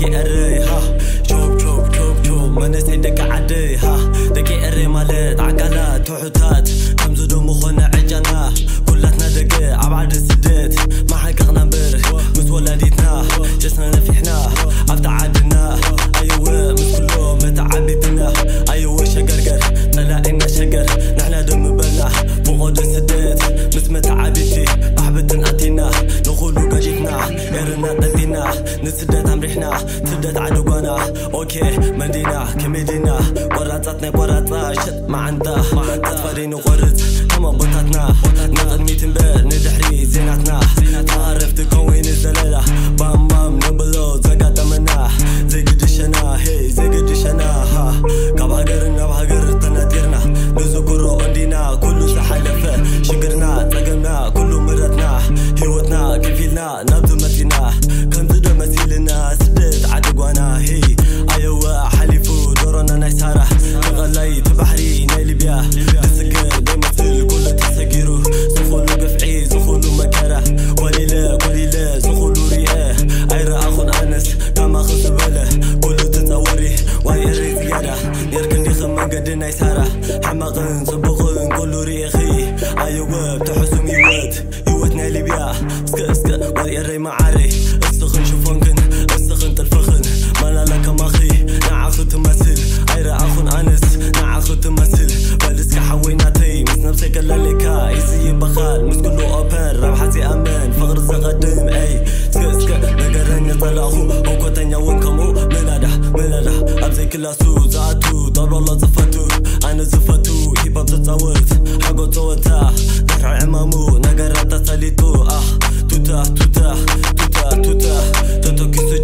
دكي أري ها شوب شوب شوب شوب ما نسي دك عدي ها دكي أري مالت عقلات توحوتات كم زدو مخونا عجانا كلاتنا دقي عبعد السديت ما حققنا بر مس ولاديتنا جسنا نفحنا عفت عادنا أيوة مس كله متعبي بنا أيوة شقرقر طلعنا شقر نحنا دم بلنا بغود السديت مس متعبيتي بحبتن أتينا نخولو قجيتنا إرنا قدينا نسدت أمريحنا سدت عدوغانا أوكي مدينة كمدينة وراتاتنا وراتنا شت ما عندها تفارين وغرز هما بطاتنا نقد ميتن بير ندحري زيناتنا تعرفت كوين الزلالة بام بام نبلو زقا دمنا زي قدشنا هي زي قدشنا ها كبهاجرنا بهاجر تناديرنا نزقرو عندنا كله سحلفه شقرنا تقمنا كله مرتنا هيوتنا كفيلنا نبذ مدينة كم زدو مسيلنا سدت عدقوانا هي أيوة حليفو دورنا نيسارة تغلي تبحري نيلي بيا دسكر دي مثل كل تسكيرو زخولو قفعي زخولو مكارة قليلة زخولو ريئة أيرا أخون أنس كما خلص بله كله تتصوري ويري زيادة يركن لي خمان قد نيسارة حماقن صبغن كله ريخي أيوة بتحسم يوت نيلي بيا اسكا ويري معاري السخن شوفونكن السخن تلفخن مالا لك ماخي نعاخو تمثل أيرا أخون أنس نعاخو تمثل بلسك حويناتي مس نفسك اللاليكا يسي بخال مس كله أوبن رابحتي أمان فغر زغدم أي اسكا نقرن يطلعو وكوتن يونكمو ملادا أبزي كلاسو زاتو دور الله زفتو أنا زفتو هيباب تتصورت حقو توتا نحر عمامو نقرن تساليتو توتا توتو كيسو